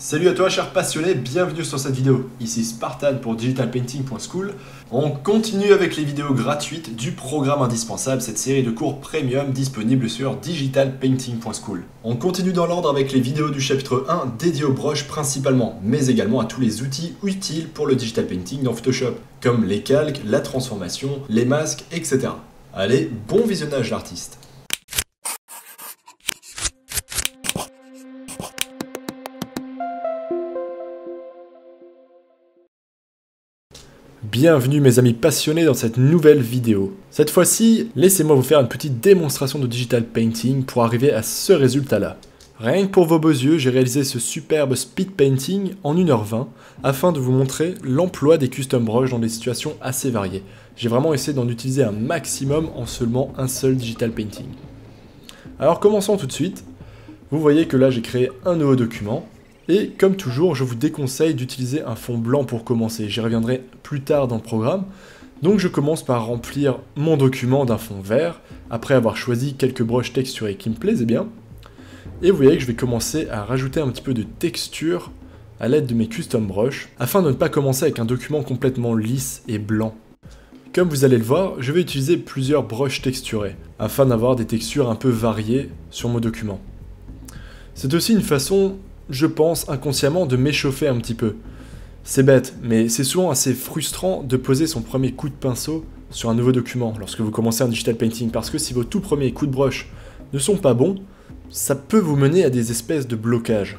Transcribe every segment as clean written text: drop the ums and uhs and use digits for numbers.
Salut à toi cher passionné, bienvenue sur cette vidéo. Ici Spartan pour digitalpainting.school. On continue avec les vidéos gratuites du programme indispensable, cette série de cours premium disponible sur digitalpainting.school. On continue dans l'ordre avec les vidéos du chapitre 1 dédiées aux broches principalement, mais également à tous les outils utiles pour le digital painting dans Photoshop, comme les calques, la transformation, les masques, etc. Allez, bon visionnage l'artiste. Bienvenue mes amis passionnés dans cette nouvelle vidéo. Cette fois-ci, laissez-moi vous faire une petite démonstration de digital painting pour arriver à ce résultat-là. Rien que pour vos beaux yeux, j'ai réalisé ce superbe speed painting en 1h20 afin de vous montrer l'emploi des custom brushes dans des situations assez variées. J'ai vraiment essayé d'en utiliser un maximum en seulement un seul digital painting. Alors commençons tout de suite. Vous voyez que là j'ai créé un nouveau document. Et comme toujours, je vous déconseille d'utiliser un fond blanc pour commencer, j'y reviendrai plus tard dans le programme. Donc je commence par remplir mon document d'un fond vert, après avoir choisi quelques brushes texturées qui me plaisaient bien. Et vous voyez que je vais commencer à rajouter un petit peu de texture à l'aide de mes custom brushes, afin de ne pas commencer avec un document complètement lisse et blanc. Comme vous allez le voir, je vais utiliser plusieurs brushes texturées, afin d'avoir des textures un peu variées sur mon document. C'est aussi une façon, je pense, inconsciemment de m'échauffer un petit peu. C'est bête, mais c'est souvent assez frustrant de poser son premier coup de pinceau sur un nouveau document lorsque vous commencez un digital painting, parce que si vos tout premiers coups de brush ne sont pas bons, ça peut vous mener à des espèces de blocages.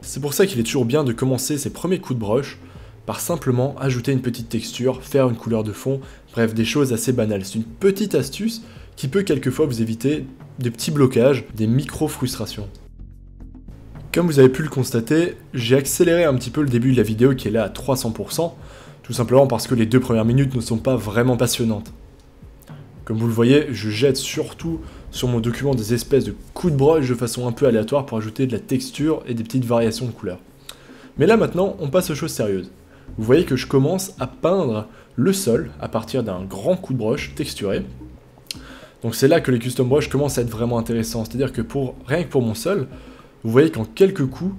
C'est pour ça qu'il est toujours bien de commencer ses premiers coups de brush par simplement ajouter une petite texture, faire une couleur de fond, bref, des choses assez banales. C'est une petite astuce qui peut quelquefois vous éviter des petits blocages, des micro-frustrations. Comme vous avez pu le constater, j'ai accéléré un petit peu le début de la vidéo qui est là à 300%, tout simplement parce que les 2 premières minutes ne sont pas vraiment passionnantes. Comme vous le voyez, je jette surtout sur mon document des espèces de coups de brush de façon un peu aléatoire pour ajouter de la texture et des petites variations de couleurs. Mais là maintenant, on passe aux choses sérieuses. Vous voyez que je commence à peindre le sol à partir d'un grand coup de brush texturé. Donc c'est là que les custom brush commencent à être vraiment intéressants, c'est-à-dire que rien que pour mon sol, vous voyez qu'en quelques coups,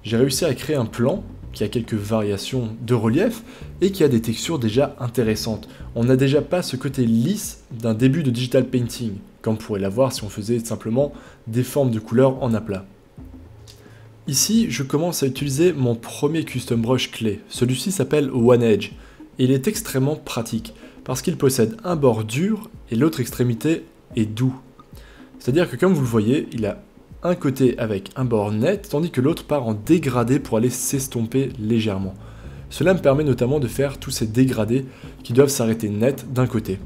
j'ai réussi à créer un plan qui a quelques variations de relief et qui a des textures déjà intéressantes. On n'a déjà pas ce côté lisse d'un début de digital painting, comme on pourrait l'avoir si on faisait simplement des formes de couleurs en aplat. Ici, je commence à utiliser mon premier custom brush clé. Celui-ci s'appelle One Edge et il est extrêmement pratique parce qu'il possède un bord dur et l'autre extrémité est doux. C'est-à-dire que comme vous le voyez, il a un côté avec un bord net, tandis que l'autre part en dégradé pour aller s'estomper légèrement. Cela me permet notamment de faire tous ces dégradés qui doivent s'arrêter net d'un côté.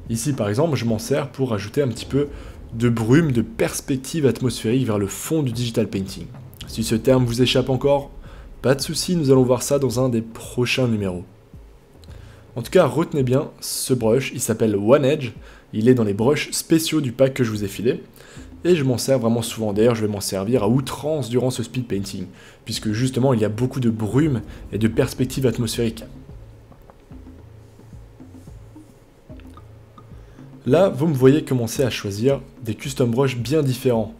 Ici par exemple, je m'en sers pour ajouter un petit peu de brume, de perspective atmosphérique vers le fond du digital painting. Si ce terme vous échappe encore, pas de souci, nous allons voir ça dans un des prochains numéros. En tout cas, retenez bien ce brush, il s'appelle One Edge, il est dans les brushes spéciaux du pack que je vous ai filé. Et je m'en sers vraiment souvent, d'ailleurs je vais m'en servir à outrance durant ce speed painting, puisque justement il y a beaucoup de brume et de perspectives atmosphériques. Là, vous me voyez commencer à choisir des custom brush bien différents.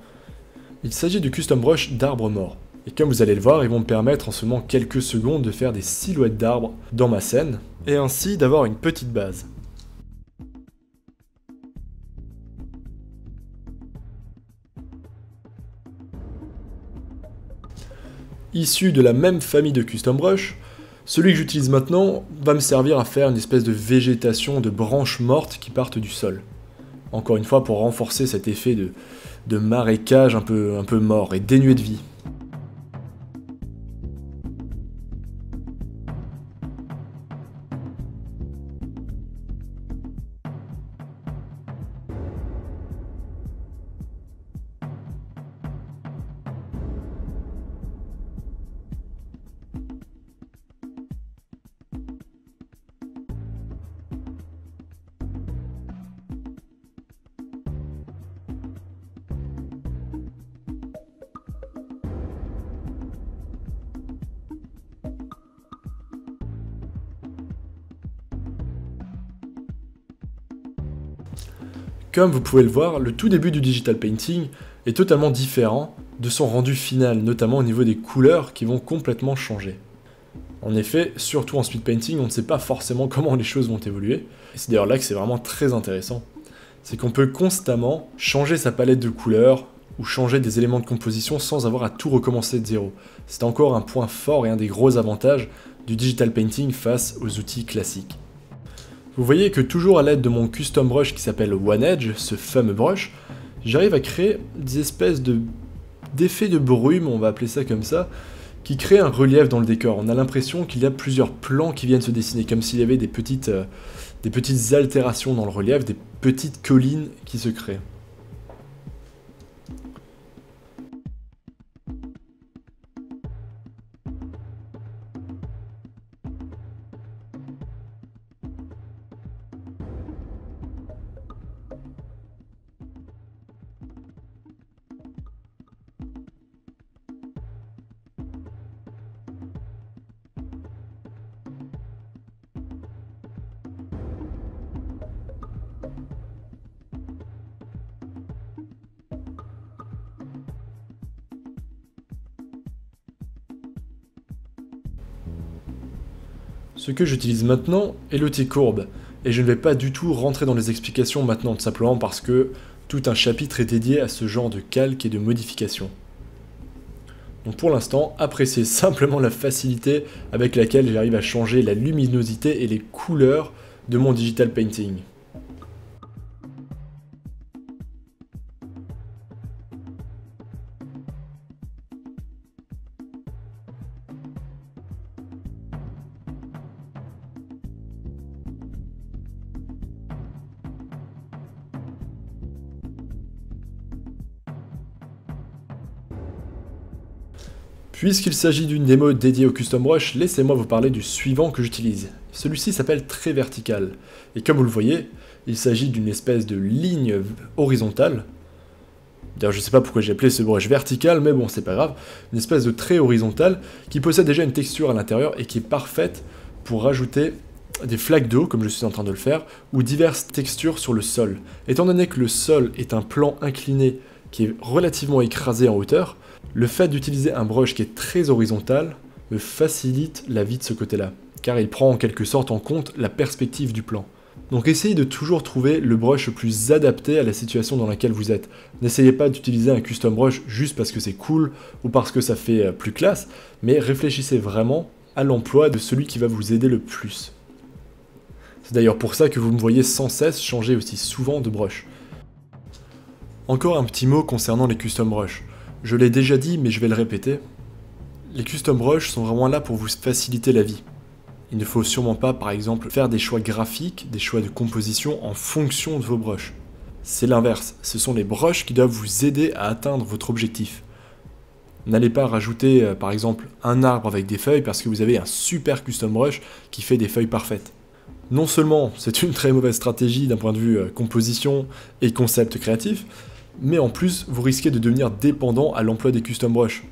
Il s'agit de custom brush d'arbres morts. Et comme vous allez le voir, ils vont me permettre en seulement quelques secondes de faire des silhouettes d'arbres dans ma scène, et ainsi d'avoir une petite base. Issu de la même famille de custom brush, celui que j'utilise maintenant va me servir à faire une espèce de végétation de branches mortes qui partent du sol. Encore une fois pour renforcer cet effet de marécage un peu mort et dénué de vie. Comme vous pouvez le voir, le tout début du digital painting est totalement différent de son rendu final, notamment au niveau des couleurs qui vont complètement changer. En effet, surtout en speed painting, on ne sait pas forcément comment les choses vont évoluer, et c'est d'ailleurs là que c'est vraiment très intéressant. C'est qu'on peut constamment changer sa palette de couleurs, ou changer des éléments de composition sans avoir à tout recommencer de zéro. C'est encore un point fort et un des gros avantages du digital painting face aux outils classiques. Vous voyez que toujours à l'aide de mon custom brush qui s'appelle One Edge, ce fameux brush, j'arrive à créer des espèces d'effets de brume, on va appeler ça comme ça, qui créent un relief dans le décor. On a l'impression qu'il y a plusieurs plans qui viennent se dessiner, comme s'il y avait des petites altérations dans le relief, des petites collines qui se créent. Ce que j'utilise maintenant est l'outil courbe, et je ne vais pas du tout rentrer dans les explications maintenant, tout simplement parce que tout un chapitre est dédié à ce genre de calque et de modification. Donc pour l'instant, appréciez simplement la facilité avec laquelle j'arrive à changer la luminosité et les couleurs de mon digital painting. Puisqu'il s'agit d'une démo dédiée au custom brush, laissez-moi vous parler du suivant que j'utilise. Celui-ci s'appelle Trait Vertical, et comme vous le voyez, il s'agit d'une espèce de ligne horizontale. D'ailleurs, je ne sais pas pourquoi j'ai appelé ce brush vertical, mais bon, c'est pas grave. Une espèce de trait horizontal qui possède déjà une texture à l'intérieur et qui est parfaite pour rajouter des flaques d'eau, comme je suis en train de le faire, ou diverses textures sur le sol. Étant donné que le sol est un plan incliné qui est relativement écrasé en hauteur, le fait d'utiliser un brush qui est très horizontal me facilite la vie de ce côté-là, car il prend en quelque sorte en compte la perspective du plan. Donc essayez de toujours trouver le brush le plus adapté à la situation dans laquelle vous êtes. N'essayez pas d'utiliser un custom brush juste parce que c'est cool ou parce que ça fait plus classe, mais réfléchissez vraiment à l'emploi de celui qui va vous aider le plus. C'est d'ailleurs pour ça que vous me voyez sans cesse changer aussi souvent de brush. Encore un petit mot concernant les custom brush. Je l'ai déjà dit, mais je vais le répéter. Les custom brush sont vraiment là pour vous faciliter la vie. Il ne faut sûrement pas, par exemple, faire des choix graphiques, des choix de composition en fonction de vos brushes. C'est l'inverse, ce sont les brushes qui doivent vous aider à atteindre votre objectif. N'allez pas rajouter, par exemple, un arbre avec des feuilles parce que vous avez un super custom brush qui fait des feuilles parfaites. Non seulement c'est une très mauvaise stratégie d'un point de vue composition et concept créatif, mais en plus, vous risquez de devenir dépendant à l'emploi des custom brush.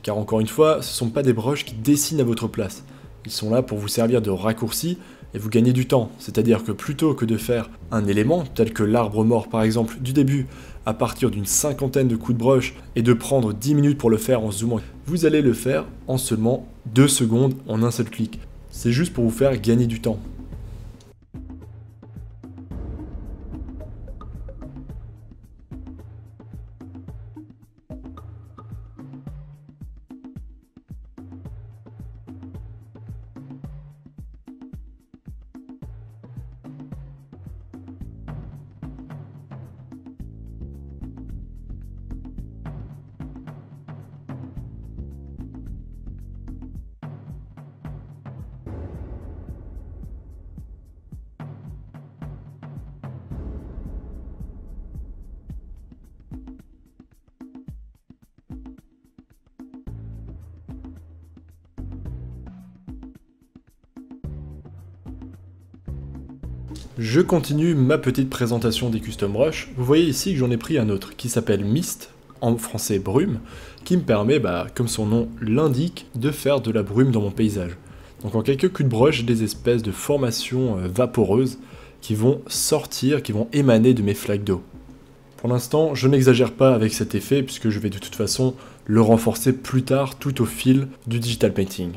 Car encore une fois, ce ne sont pas des brushes qui dessinent à votre place. Ils sont là pour vous servir de raccourci et vous gagner du temps. C'est-à-dire que plutôt que de faire un élément, tel que l'arbre mort par exemple, du début, à partir d'une cinquantaine de coups de brush, et de prendre 10 minutes pour le faire en zoomant, vous allez le faire en seulement 2 secondes en un seul clic. C'est juste pour vous faire gagner du temps. Je continue ma petite présentation des custom brush. Vous voyez ici que j'en ai pris un autre qui s'appelle Mist, en français brume, qui me permet, comme son nom l'indique, de faire de la brume dans mon paysage. Donc en quelques coups de brush, j'ai des espèces de formations vaporeuses qui vont sortir, qui vont émaner de mes flaques d'eau. Pour l'instant, je n'exagère pas avec cet effet puisque je vais de toute façon le renforcer plus tard tout au fil du digital painting.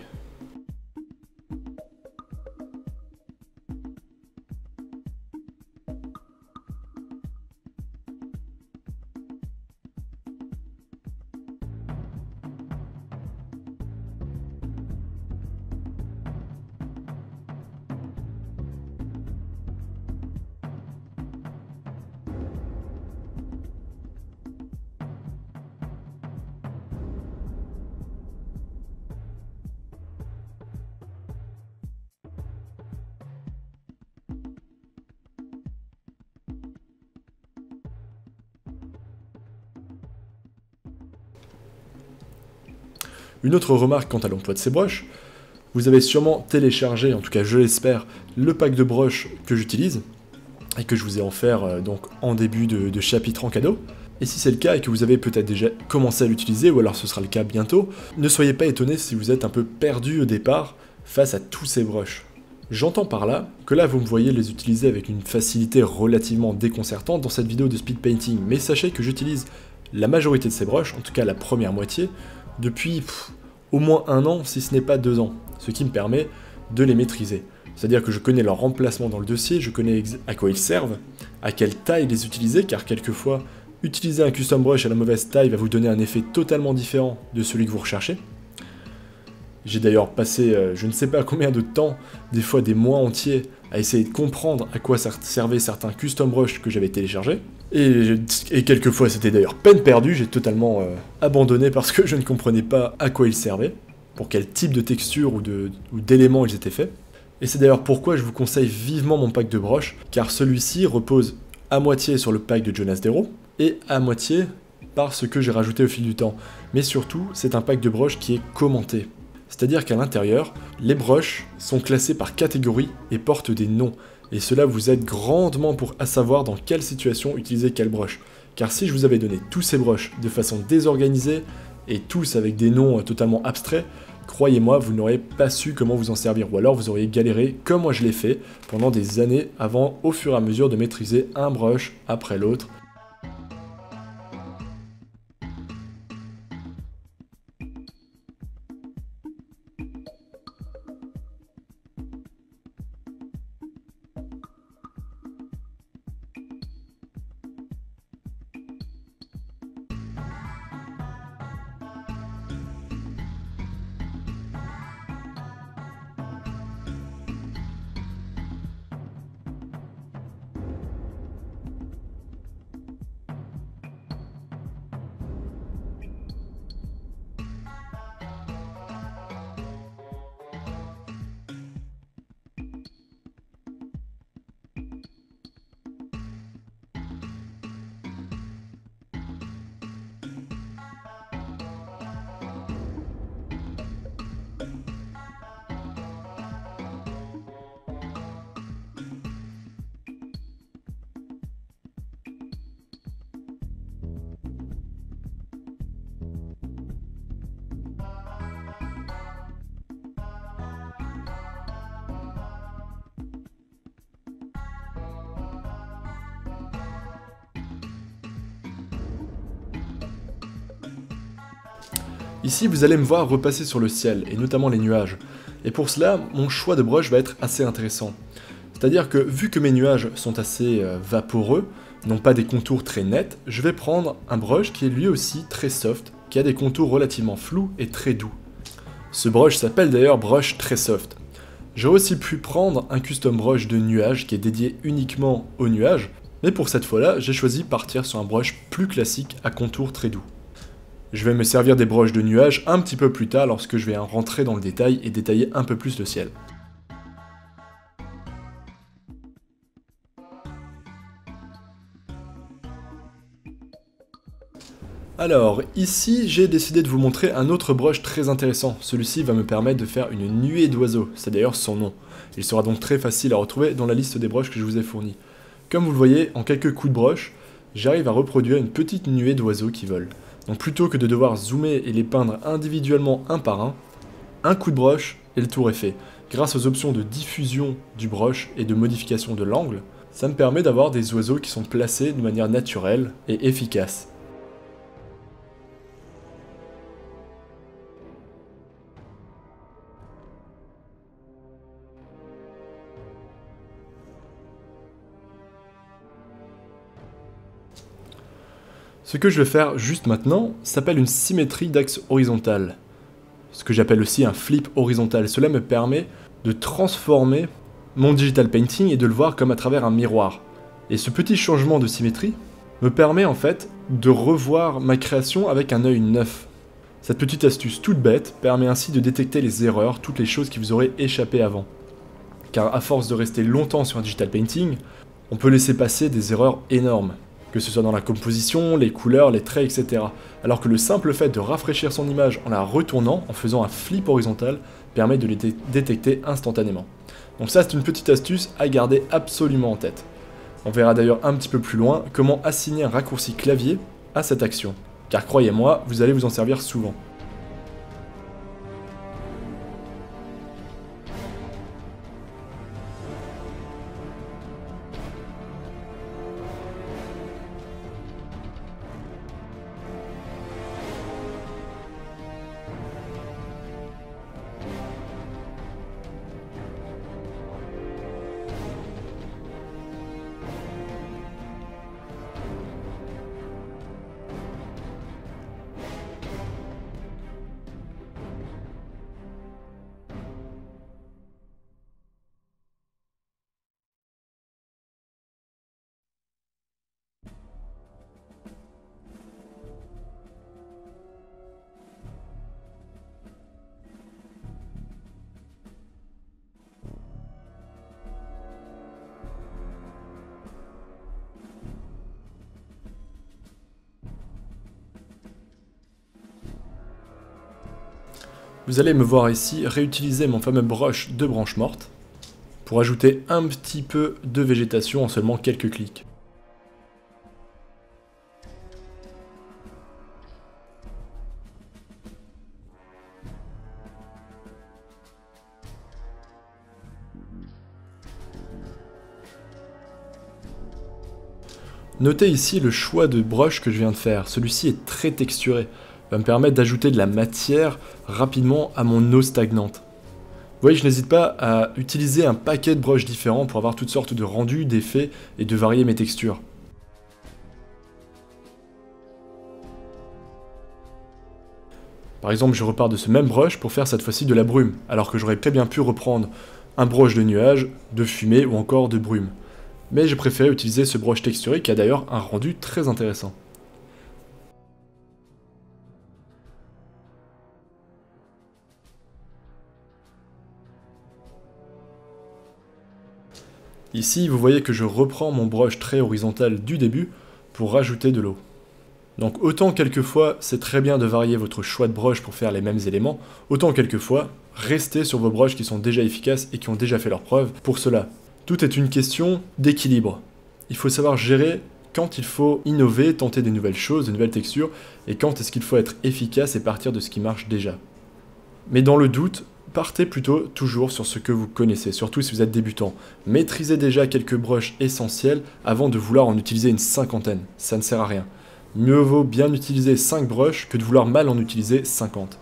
Une autre remarque quant à l'emploi de ces brushes, vous avez sûrement téléchargé, en tout cas je l'espère, le pack de brushes que j'utilise, et que je vous ai offert donc en début de chapitre en cadeau. Et si c'est le cas et que vous avez peut-être déjà commencé à l'utiliser, ou alors ce sera le cas bientôt, ne soyez pas étonnés si vous êtes un peu perdu au départ face à tous ces brushes. J'entends par là que là vous me voyez les utiliser avec une facilité relativement déconcertante dans cette vidéo de speed painting, mais sachez que j'utilise la majorité de ces brushes, en tout cas la première moitié, depuis au moins 1 an, si ce n'est pas 2 ans, ce qui me permet de les maîtriser. C'est-à-dire que je connais leur remplacement dans le dossier, je connais à quoi ils servent, à quelle taille les utiliser, car quelquefois, utiliser un custom brush à la mauvaise taille va vous donner un effet totalement différent de celui que vous recherchez. J'ai d'ailleurs passé je ne sais pas combien de temps, des fois des mois entiers, à essayer de comprendre à quoi servaient certains custom brush que j'avais téléchargés. Et quelquefois c'était d'ailleurs peine perdue, j'ai totalement abandonné parce que je ne comprenais pas à quoi ils servaient, pour quel type de texture ou d'éléments ils étaient faits. Et c'est d'ailleurs pourquoi je vous conseille vivement mon pack de brushes, car celui-ci repose à moitié sur le pack de Jonas Dero, et à moitié par ce que j'ai rajouté au fil du temps. Mais surtout, c'est un pack de brushes qui est commenté. C'est-à-dire qu'à l'intérieur, les brushes sont classés par catégorie et portent des noms. Et cela vous aide grandement pour savoir dans quelle situation utiliser quel brush. Car si je vous avais donné tous ces brushes de façon désorganisée, et tous avec des noms totalement abstraits, croyez-moi, vous n'auriez pas su comment vous en servir, ou alors vous auriez galéré, comme moi je l'ai fait, pendant des années avant, au fur et à mesure, de maîtriser un brush après l'autre. Ici, vous allez me voir repasser sur le ciel, et notamment les nuages. Et pour cela, mon choix de brush va être assez intéressant. C'est-à-dire que, vu que mes nuages sont assez vaporeux, n'ont pas des contours très nets, je vais prendre un brush qui est lui aussi très soft, qui a des contours relativement flous et très doux. Ce brush s'appelle d'ailleurs brush très soft. J'aurais aussi pu prendre un custom brush de nuages qui est dédié uniquement aux nuages, mais pour cette fois-là, j'ai choisi de partir sur un brush plus classique à contours très doux. Je vais me servir des brushes de nuages un petit peu plus tard lorsque je vais rentrer dans le détail et détailler un peu plus le ciel. Alors, ici, j'ai décidé de vous montrer un autre brush très intéressant. Celui-ci va me permettre de faire une nuée d'oiseaux, c'est d'ailleurs son nom. Il sera donc très facile à retrouver dans la liste des brushes que je vous ai fournis. Comme vous le voyez, en quelques coups de brush, j'arrive à reproduire une petite nuée d'oiseaux qui volent. Donc plutôt que de devoir zoomer et les peindre individuellement un par un coup de brush et le tour est fait. Grâce aux options de diffusion du brush et de modification de l'angle, ça me permet d'avoir des oiseaux qui sont placés de manière naturelle et efficace. Ce que je vais faire juste maintenant s'appelle une symétrie d'axe horizontal. Ce que j'appelle aussi un flip horizontal. Cela me permet de transformer mon digital painting et de le voir comme à travers un miroir. Et ce petit changement de symétrie me permet en fait de revoir ma création avec un œil neuf. Cette petite astuce toute bête permet ainsi de détecter les erreurs, toutes les choses qui vous auraient échappé avant. Car à force de rester longtemps sur un digital painting, on peut laisser passer des erreurs énormes, que ce soit dans la composition, les couleurs, les traits, etc. Alors que le simple fait de rafraîchir son image en la retournant, en faisant un flip horizontal, permet de les détecter instantanément. Donc ça, c'est une petite astuce à garder absolument en tête. On verra d'ailleurs un petit peu plus loin comment assigner un raccourci clavier à cette action, car croyez-moi, vous allez vous en servir souvent. Vous allez me voir ici réutiliser mon fameux brush de branche morte pour ajouter un petit peu de végétation en seulement quelques clics. Notez ici le choix de brush que je viens de faire, celui-ci est très texturé, va me permettre d'ajouter de la matière rapidement à mon eau stagnante. Vous voyez, je n'hésite pas à utiliser un paquet de brushes différents pour avoir toutes sortes de rendus, d'effets et de varier mes textures. Par exemple, je repars de ce même brush pour faire cette fois-ci de la brume, alors que j'aurais très bien pu reprendre un brush de nuages, de fumée ou encore de brume. Mais j'ai préféré utiliser ce brush texturé qui a d'ailleurs un rendu très intéressant. Ici, vous voyez que je reprends mon brush très horizontal du début pour rajouter de l'eau. Donc autant quelquefois c'est très bien de varier votre choix de brush pour faire les mêmes éléments, autant quelquefois restez sur vos brushes qui sont déjà efficaces et qui ont déjà fait leurs preuves pour cela. Tout est une question d'équilibre. Il faut savoir gérer quand il faut innover, tenter des nouvelles choses, de nouvelles textures, et quand est-ce qu'il faut être efficace et partir de ce qui marche déjà. Mais dans le doute, partez plutôt toujours sur ce que vous connaissez, surtout si vous êtes débutant. Maîtrisez déjà quelques brushes essentiels avant de vouloir en utiliser une cinquantaine, ça ne sert à rien. Mieux vaut bien utiliser 5 brushes que de vouloir mal en utiliser 50.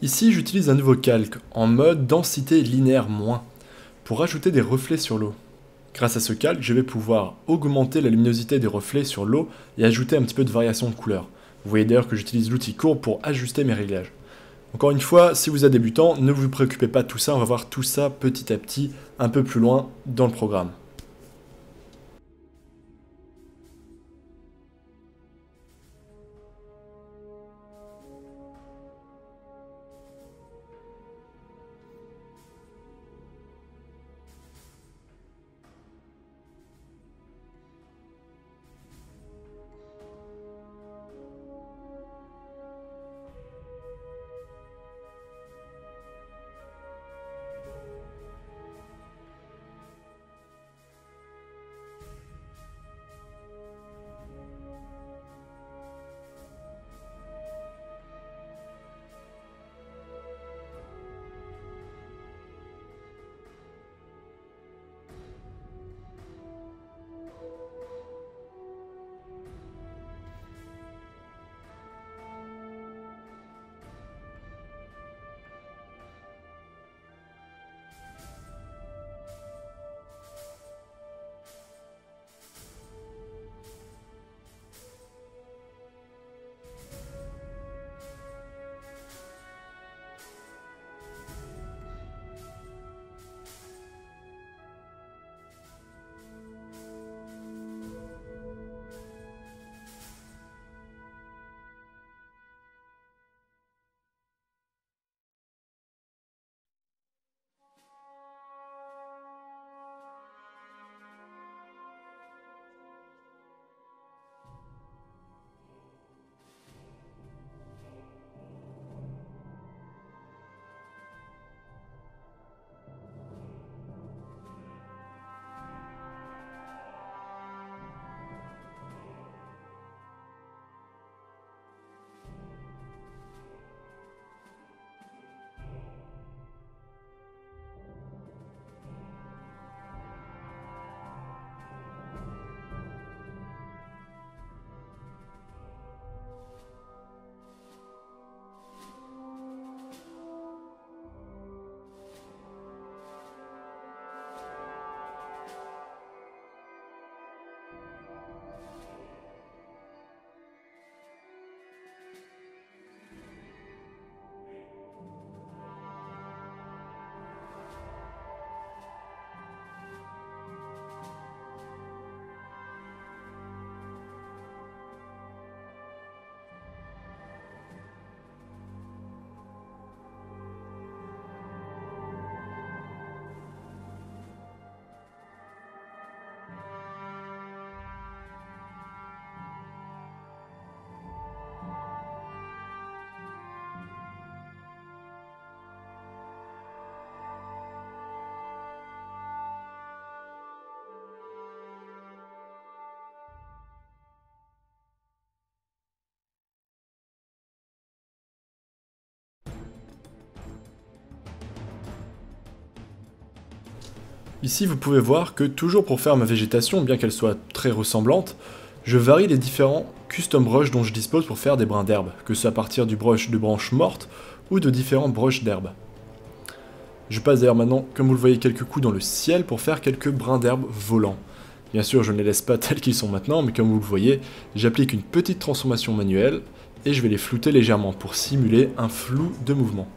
Ici, j'utilise un nouveau calque, en mode densité linéaire moins, pour ajouter des reflets sur l'eau. Grâce à ce calque, je vais pouvoir augmenter la luminosité des reflets sur l'eau et ajouter un petit peu de variation de couleur. Vous voyez d'ailleurs que j'utilise l'outil courbe pour ajuster mes réglages. Encore une fois, si vous êtes débutant, ne vous préoccupez pas de tout ça, on va voir tout ça petit à petit, un peu plus loin dans le programme. Ici, vous pouvez voir que toujours pour faire ma végétation, bien qu'elle soit très ressemblante, je varie les différents custom brush dont je dispose pour faire des brins d'herbe, que ce soit à partir du brush de branches mortes ou de différents brushes d'herbe. Je passe d'ailleurs maintenant, comme vous le voyez, quelques coups dans le ciel pour faire quelques brins d'herbe volants. Bien sûr, je ne les laisse pas tels qu'ils sont maintenant, mais comme vous le voyez, j'applique une petite transformation manuelle et je vais les flouter légèrement pour simuler un flou de mouvement.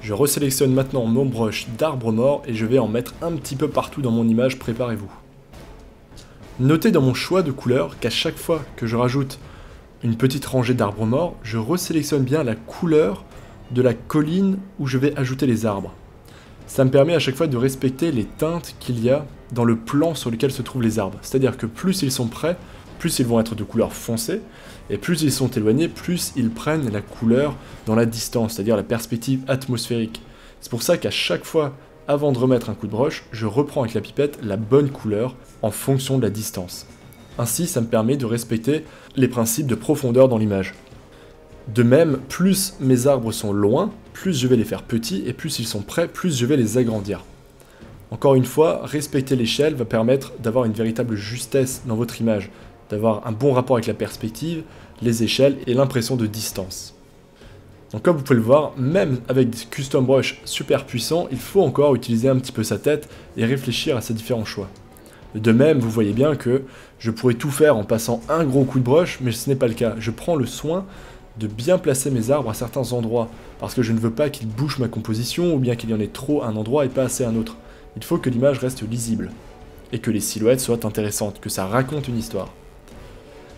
Je resélectionne maintenant mon brush d'arbre mort et je vais en mettre un petit peu partout dans mon image, préparez-vous. Notez dans mon choix de couleur qu'à chaque fois que je rajoute une petite rangée d'arbres morts, je resélectionne bien la couleur de la colline où je vais ajouter les arbres. Ça me permet à chaque fois de respecter les teintes qu'il y a dans le plan sur lequel se trouvent les arbres. C'est-à-dire que plus ils sont près, plus ils vont être de couleur foncée, et plus ils sont éloignés, plus ils prennent la couleur dans la distance, c'est-à-dire la perspective atmosphérique. C'est pour ça qu'à chaque fois, avant de remettre un coup de broche, je reprends avec la pipette la bonne couleur en fonction de la distance. Ainsi, ça me permet de respecter les principes de profondeur dans l'image. De même, plus mes arbres sont loin, plus je vais les faire petits, et plus ils sont près, plus je vais les agrandir. Encore une fois, respecter l'échelle va permettre d'avoir une véritable justesse dans votre image, d'avoir un bon rapport avec la perspective, les échelles et l'impression de distance. Donc comme vous pouvez le voir, même avec des custom brush super puissants, il faut encore utiliser un petit peu sa tête et réfléchir à ses différents choix. De même, vous voyez bien que je pourrais tout faire en passant un gros coup de brush, mais ce n'est pas le cas. Je prends le soin de bien placer mes arbres à certains endroits, parce que je ne veux pas qu'ils bougent ma composition, ou bien qu'il y en ait trop à un endroit et pas assez à un autre. Il faut que l'image reste lisible, et que les silhouettes soient intéressantes, que ça raconte une histoire.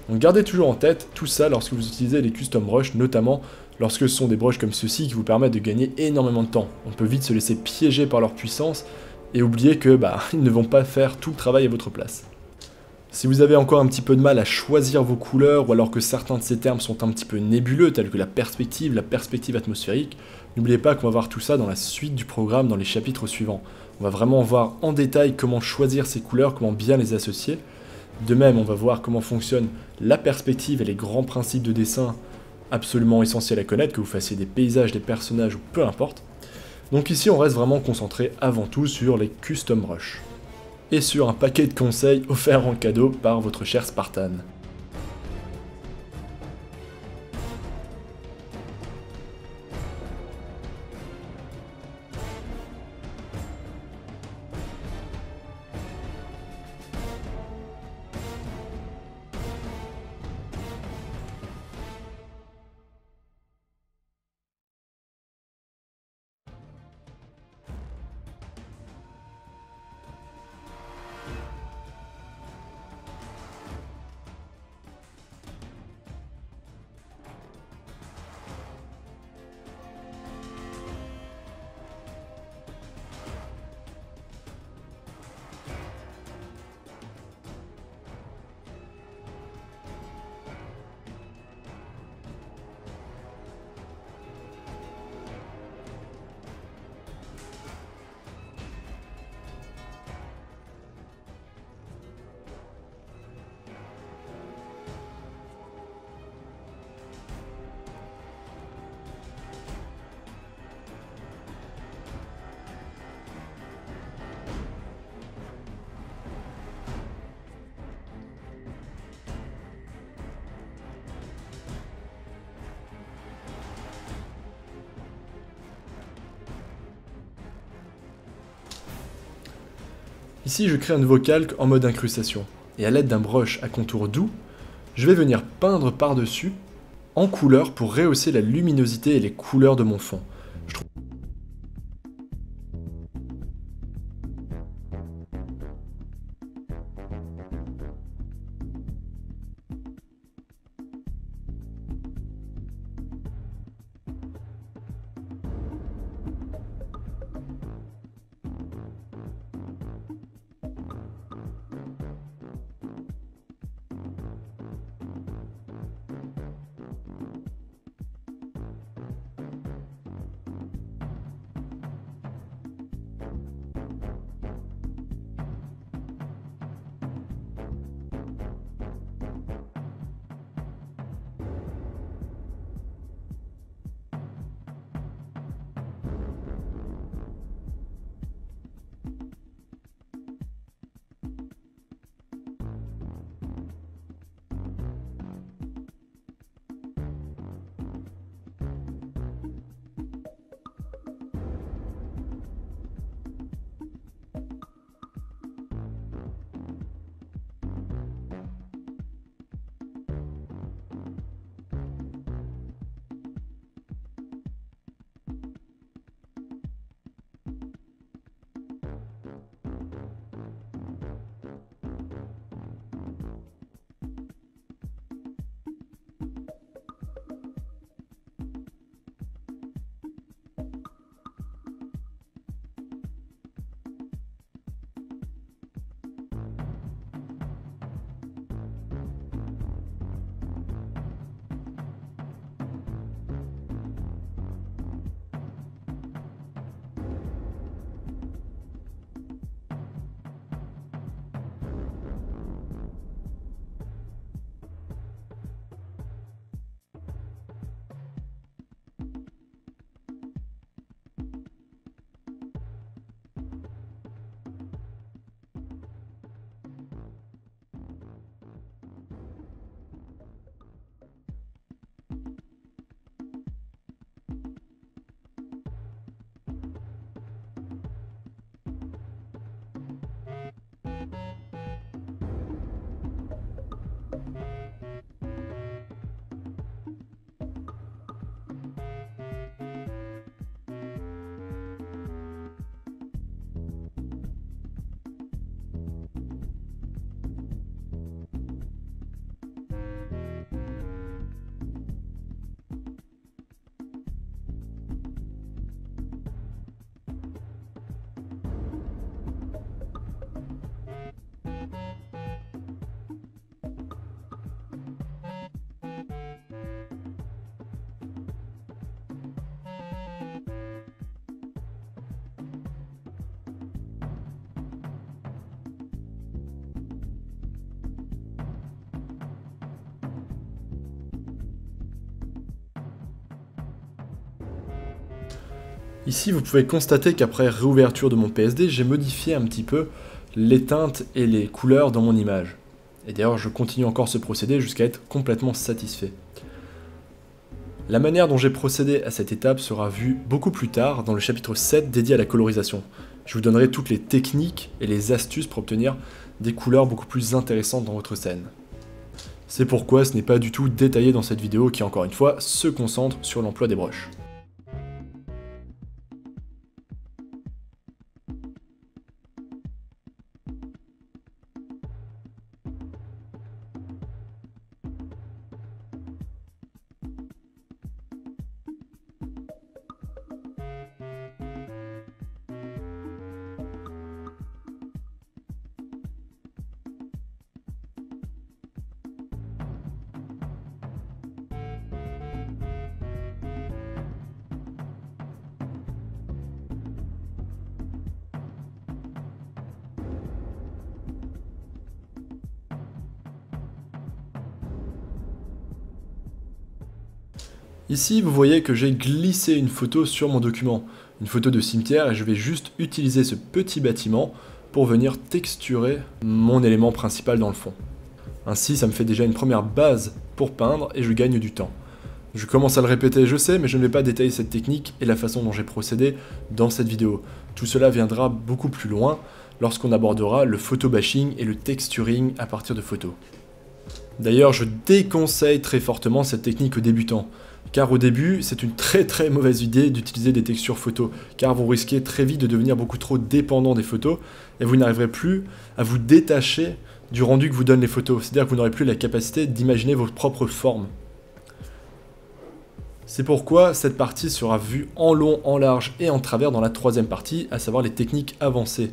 Donc gardez toujours en tête tout ça lorsque vous utilisez les custom brush, notamment lorsque ce sont des brushes comme ceux-ci qui vous permettent de gagner énormément de temps. On peut vite se laisser piéger par leur puissance, et oublier que ils ne vont pas faire tout le travail à votre place. Si vous avez encore un petit peu de mal à choisir vos couleurs, ou alors que certains de ces termes sont un petit peu nébuleux, tels que la perspective atmosphérique, n'oubliez pas qu'on va voir tout ça dans la suite du programme, dans les chapitres suivants. On va vraiment voir en détail comment choisir ces couleurs, comment bien les associer. De même, on va voir comment fonctionne la perspective et les grands principes de dessin absolument essentiels à connaître, que vous fassiez des paysages, des personnages ou peu importe. Donc ici, on reste vraiment concentré avant tout sur les custom brush. Et sur un paquet de conseils offerts en cadeau par votre cher Spartan. Ici, je crée un nouveau calque en mode incrustation, et à l'aide d'un brush à contour doux, je vais venir peindre par-dessus en couleur pour rehausser la luminosité et les couleurs de mon fond. Ici, vous pouvez constater qu'après réouverture de mon PSD, j'ai modifié un petit peu les teintes et les couleurs dans mon image. Et d'ailleurs, je continue encore ce procédé jusqu'à être complètement satisfait. La manière dont j'ai procédé à cette étape sera vue beaucoup plus tard dans le chapitre 7 dédié à la colorisation. Je vous donnerai toutes les techniques et les astuces pour obtenir des couleurs beaucoup plus intéressantes dans votre scène. C'est pourquoi ce n'est pas du tout détaillé dans cette vidéo qui, encore une fois, se concentre sur l'emploi des brushes. Ici, vous voyez que j'ai glissé une photo sur mon document, une photo de cimetière, et je vais juste utiliser ce petit bâtiment pour venir texturer mon élément principal dans le fond. Ainsi, ça me fait déjà une première base pour peindre et je gagne du temps. Je commence à le répéter, je sais, mais je ne vais pas détailler cette technique et la façon dont j'ai procédé dans cette vidéo. Tout cela viendra beaucoup plus loin lorsqu'on abordera le photobashing et le texturing à partir de photos. D'ailleurs, je déconseille très fortement cette technique aux débutants, car au début, c'est une très mauvaise idée d'utiliser des textures photos, car vous risquez très vite de devenir beaucoup trop dépendant des photos, et vous n'arriverez plus à vous détacher du rendu que vous donnent les photos, c'est-à-dire que vous n'aurez plus la capacité d'imaginer vos propres formes. C'est pourquoi cette partie sera vue en long, en large et en travers dans la troisième partie, à savoir les techniques avancées.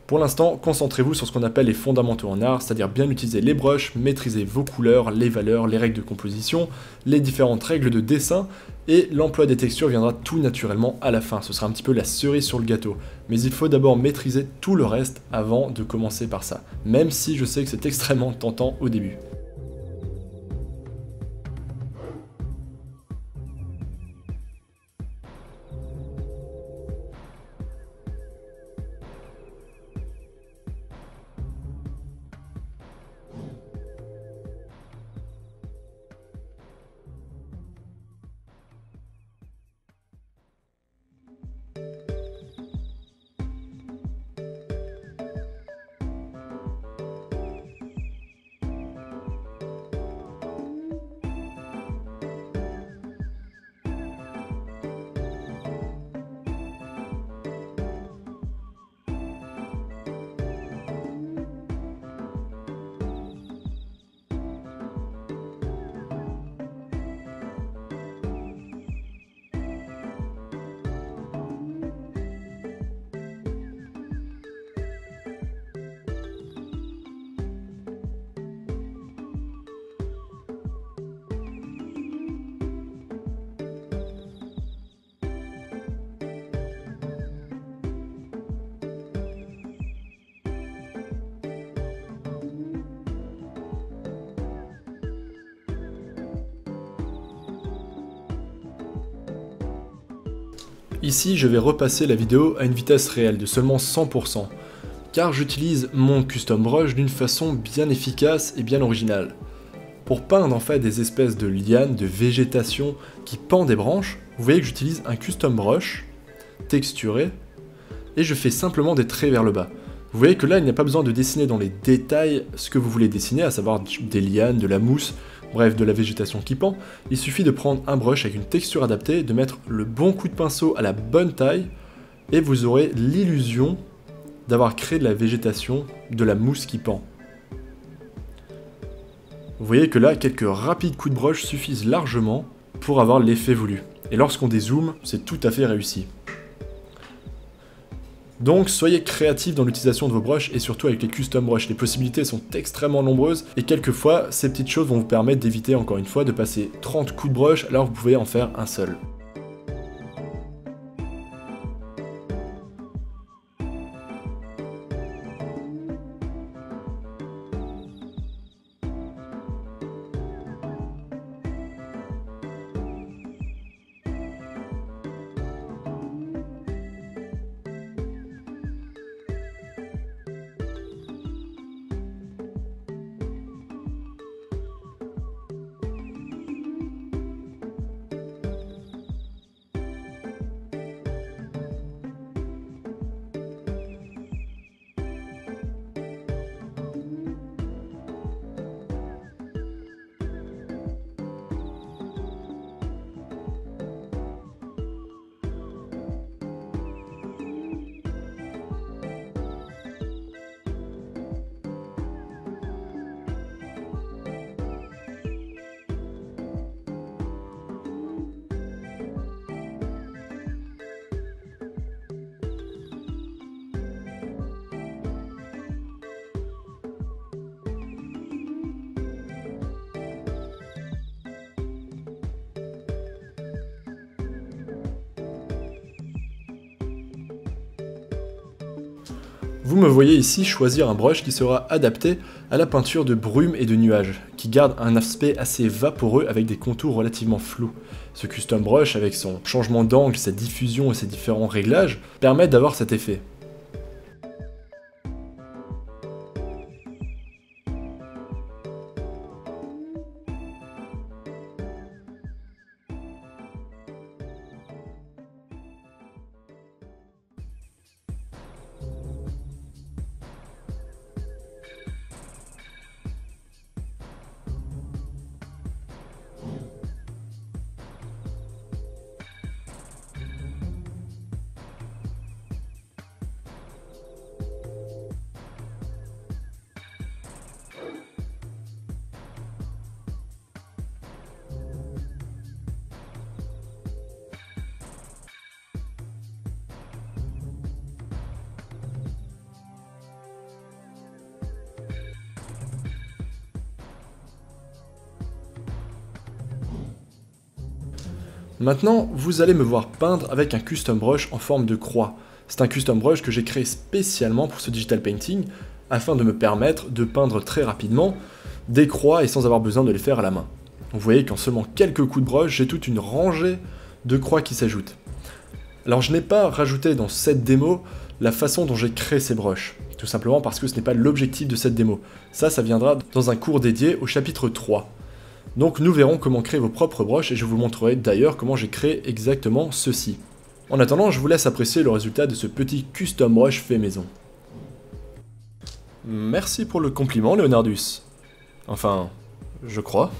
Pour l'instant, concentrez-vous sur ce qu'on appelle les fondamentaux en art, c'est-à-dire bien utiliser les brushes, maîtriser vos couleurs, les valeurs, les règles de composition, les différentes règles de dessin, et l'emploi des textures viendra tout naturellement à la fin, ce sera un petit peu la cerise sur le gâteau. Mais il faut d'abord maîtriser tout le reste avant de commencer par ça, même si je sais que c'est extrêmement tentant au début. Ici, je vais repasser la vidéo à une vitesse réelle de seulement 100%, car j'utilise mon custom brush d'une façon bien efficace et bien originale. Pour peindre en fait des espèces de lianes, de végétation qui pend des branches, vous voyez que j'utilise un custom brush texturé, et je fais simplement des traits vers le bas. Vous voyez que là, il n'y a pas besoin de dessiner dans les détails ce que vous voulez dessiner, à savoir des lianes, de la mousse, bref, de la végétation qui pend. Il suffit de prendre un brush avec une texture adaptée, de mettre le bon coup de pinceau à la bonne taille, et vous aurez l'illusion d'avoir créé de la végétation, de la mousse qui pend. Vous voyez que là, quelques rapides coups de brush suffisent largement pour avoir l'effet voulu. Et lorsqu'on dézoome, c'est tout à fait réussi. Donc soyez créatifs dans l'utilisation de vos brushes et surtout avec les custom brushes. Les possibilités sont extrêmement nombreuses et quelquefois ces petites choses vont vous permettre d'éviter encore une fois de passer 30 coups de brush alors que vous pouvez en faire un seul. Vous me voyez ici choisir un brush qui sera adapté à la peinture de brume et de nuages, qui garde un aspect assez vaporeux avec des contours relativement flous. Ce custom brush, avec son changement d'angle, sa diffusion et ses différents réglages, permet d'avoir cet effet. Maintenant, vous allez me voir peindre avec un custom brush en forme de croix. C'est un custom brush que j'ai créé spécialement pour ce digital painting, afin de me permettre de peindre très rapidement des croix et sans avoir besoin de les faire à la main. Vous voyez qu'en seulement quelques coups de brush, j'ai toute une rangée de croix qui s'ajoutent. Alors je n'ai pas rajouté dans cette démo la façon dont j'ai créé ces brushes, tout simplement parce que ce n'est pas l'objectif de cette démo. Ça viendra dans un cours dédié au chapitre 3. Donc nous verrons comment créer vos propres brushes et je vous montrerai d'ailleurs comment j'ai créé exactement ceci. En attendant, je vous laisse apprécier le résultat de ce petit custom brush fait maison. Merci pour le compliment, Leonardus. Enfin, je crois.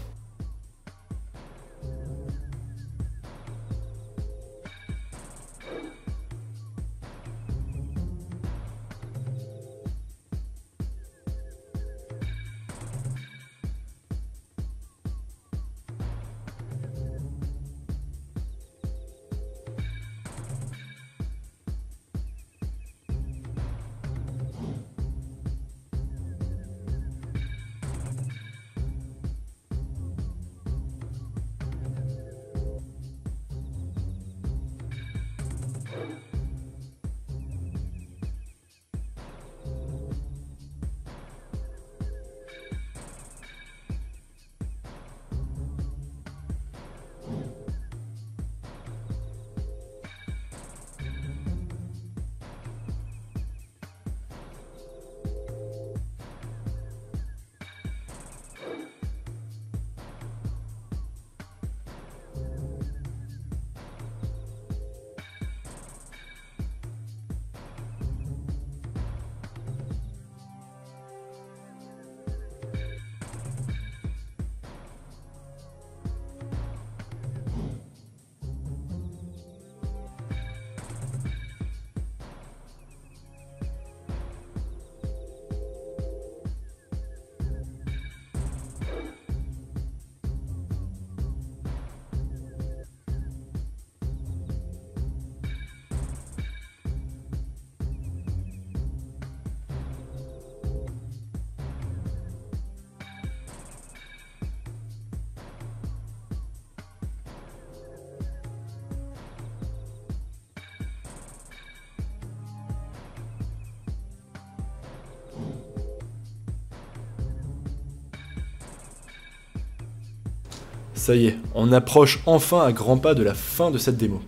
Ça y est, on approche enfin à grands pas de la fin de cette démo.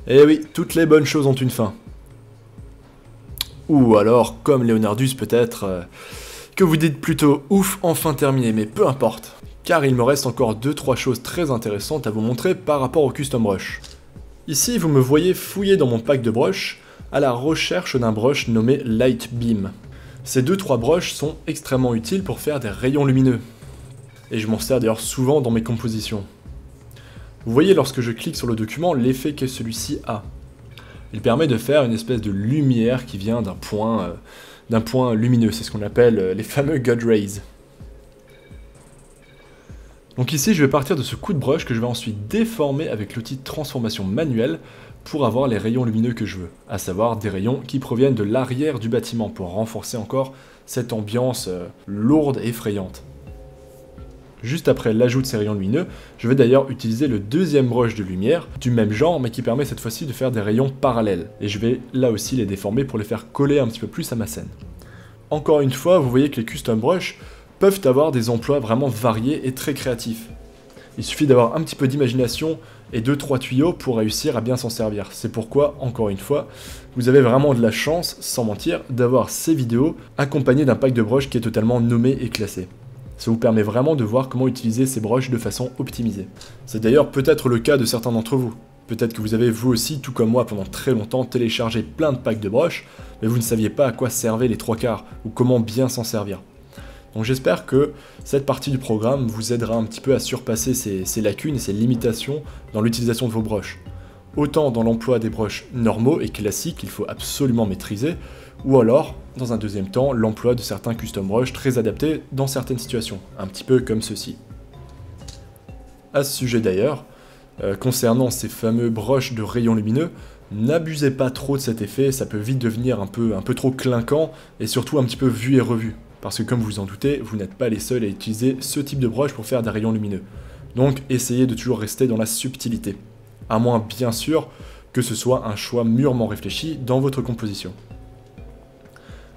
Eh oui, toutes les bonnes choses ont une fin. Ou alors, comme Leonardus peut-être, que vous dites plutôt ouf, enfin terminé, mais peu importe. Car il me reste encore 2-3 choses très intéressantes à vous montrer par rapport au custom brush. Ici, vous me voyez fouiller dans mon pack de brushes à la recherche d'un brush nommé Light Beam. Ces 2-3 brushes sont extrêmement utiles pour faire des rayons lumineux. Et je m'en sers d'ailleurs souvent dans mes compositions. Vous voyez lorsque je clique sur le document l'effet que celui-ci a. Il permet de faire une espèce de lumière qui vient d'un point lumineux, c'est ce qu'on appelle les fameux God Rays. Donc ici je vais partir de ce coup de brush que je vais ensuite déformer avec l'outil de transformation manuelle pour avoir les rayons lumineux que je veux, à savoir des rayons qui proviennent de l'arrière du bâtiment pour renforcer encore cette ambiance lourde et effrayante. Juste après l'ajout de ces rayons lumineux, je vais d'ailleurs utiliser le deuxième brush de lumière, du même genre, mais qui permet cette fois-ci de faire des rayons parallèles. Et je vais là aussi les déformer pour les faire coller un petit peu plus à ma scène. Encore une fois, vous voyez que les custom brush peuvent avoir des emplois vraiment variés et très créatifs. Il suffit d'avoir un petit peu d'imagination et 2-3 tuyaux pour réussir à bien s'en servir. C'est pourquoi, encore une fois, vous avez vraiment de la chance, sans mentir, d'avoir ces vidéos accompagnées d'un pack de brushes qui est totalement nommé et classé. Ça vous permet vraiment de voir comment utiliser ces brushes de façon optimisée. C'est d'ailleurs peut-être le cas de certains d'entre vous. Peut-être que vous avez vous aussi, tout comme moi pendant très longtemps, téléchargé plein de packs de brushes, mais vous ne saviez pas à quoi servaient les 3/4 ou comment bien s'en servir. Donc j'espère que cette partie du programme vous aidera un petit peu à surpasser ces lacunes et ces limitations dans l'utilisation de vos brushes. Autant dans l'emploi des brushes normaux et classiques qu'il faut absolument maîtriser, ou alors, dans un deuxième temps, l'emploi de certains custom brushes très adaptés dans certaines situations, un petit peu comme ceci. À ce sujet d'ailleurs, concernant ces fameux brushes de rayons lumineux, n'abusez pas trop de cet effet, ça peut vite devenir un peu trop clinquant et surtout un petit peu vu et revu. Parce que comme vous vous en doutez, vous n'êtes pas les seuls à utiliser ce type de brush pour faire des rayons lumineux. Donc essayez de toujours rester dans la subtilité. À moins bien sûr que ce soit un choix mûrement réfléchi dans votre composition.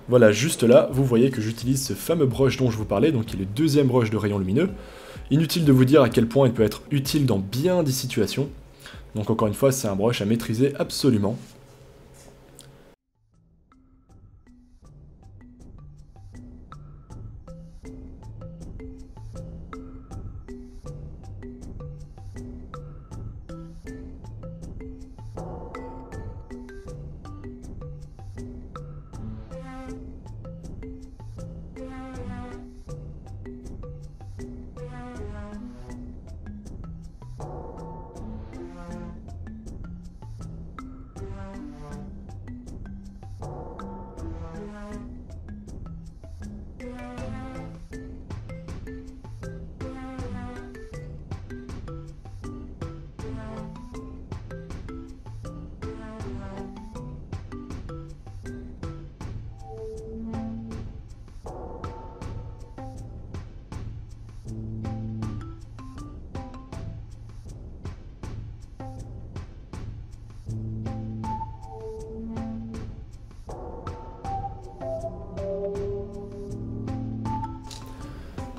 Voilà, juste là, vous voyez que j'utilise ce fameux brush dont je vous parlais, donc qui est le deuxième brush de rayons lumineux. Inutile de vous dire à quel point il peut être utile dans bien des situations. Donc encore une fois, c'est un brush à maîtriser absolument.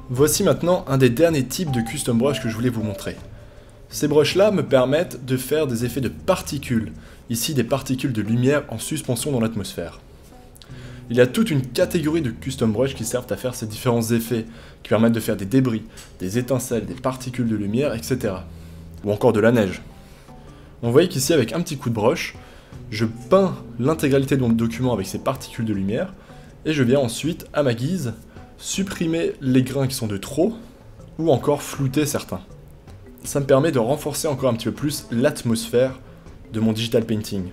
Voici maintenant un des derniers types de custom brush que je voulais vous montrer. Ces brushes-là me permettent de faire des effets de particules, ici des particules de lumière en suspension dans l'atmosphère. Il y a toute une catégorie de custom brush qui servent à faire ces différents effets, qui permettent de faire des débris, des étincelles, des particules de lumière, etc. Ou encore de la neige. On voit qu'ici avec un petit coup de brush, je peins l'intégralité de mon document avec ces particules de lumière, et je viens ensuite, à ma guise, supprimer les grains qui sont de trop, ou encore flouter certains. Ça me permet de renforcer encore un petit peu plus l'atmosphère de mon digital painting.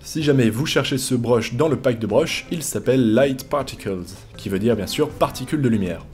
Si jamais vous cherchez ce brush dans le pack de brush, il s'appelle Light Particles, qui veut dire bien sûr particules de lumière.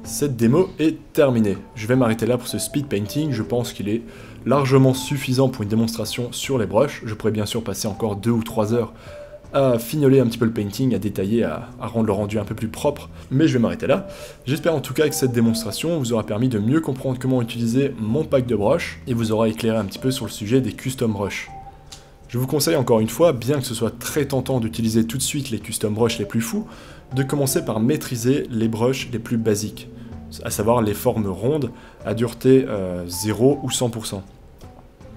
Cette démo est terminée. Je vais m'arrêter là pour ce speed painting, je pense qu'il est largement suffisant pour une démonstration sur les brushes. Je pourrais bien sûr passer encore 2 ou 3 heures à fignoler un petit peu le painting, à détailler, à rendre le rendu un peu plus propre, mais je vais m'arrêter là. J'espère en tout cas que cette démonstration vous aura permis de mieux comprendre comment utiliser mon pack de brushes et vous aura éclairé un petit peu sur le sujet des custom brushes. Je vous conseille encore une fois, bien que ce soit très tentant d'utiliser tout de suite les custom brushes les plus fous, de commencer par maîtriser les brushes les plus basiques, à savoir les formes rondes à dureté 0 ou 100%.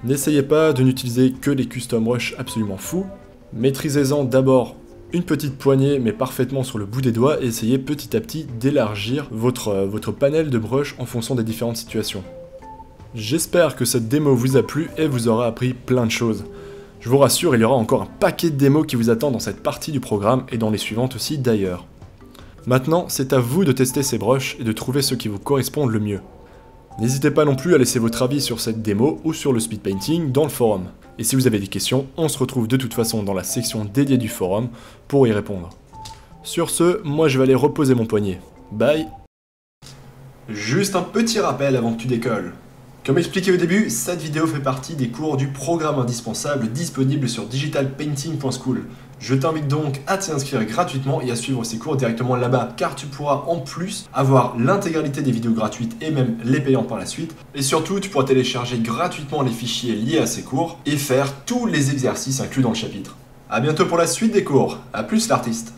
N'essayez pas de n'utiliser que les custom brushes absolument fous. Maîtrisez-en d'abord une petite poignée mais parfaitement sur le bout des doigts et essayez petit à petit d'élargir votre panel de brushes en fonction des différentes situations. J'espère que cette démo vous a plu et vous aura appris plein de choses. Je vous rassure, il y aura encore un paquet de démos qui vous attendent dans cette partie du programme et dans les suivantes aussi d'ailleurs. Maintenant, c'est à vous de tester ces brushes et de trouver ceux qui vous correspondent le mieux. N'hésitez pas non plus à laisser votre avis sur cette démo ou sur le speed painting dans le forum. Et si vous avez des questions, on se retrouve de toute façon dans la section dédiée du forum pour y répondre. Sur ce, moi je vais aller reposer mon poignet. Bye. Juste un petit rappel avant que tu décolles. Comme expliqué au début, cette vidéo fait partie des cours du programme indispensable disponible sur digitalpainting.school. Je t'invite donc à t'y inscrire gratuitement et à suivre ces cours directement là-bas, car tu pourras en plus avoir l'intégralité des vidéos gratuites et même les payantes par la suite. Et surtout, tu pourras télécharger gratuitement les fichiers liés à ces cours et faire tous les exercices inclus dans le chapitre. A bientôt pour la suite des cours. A plus l'artiste.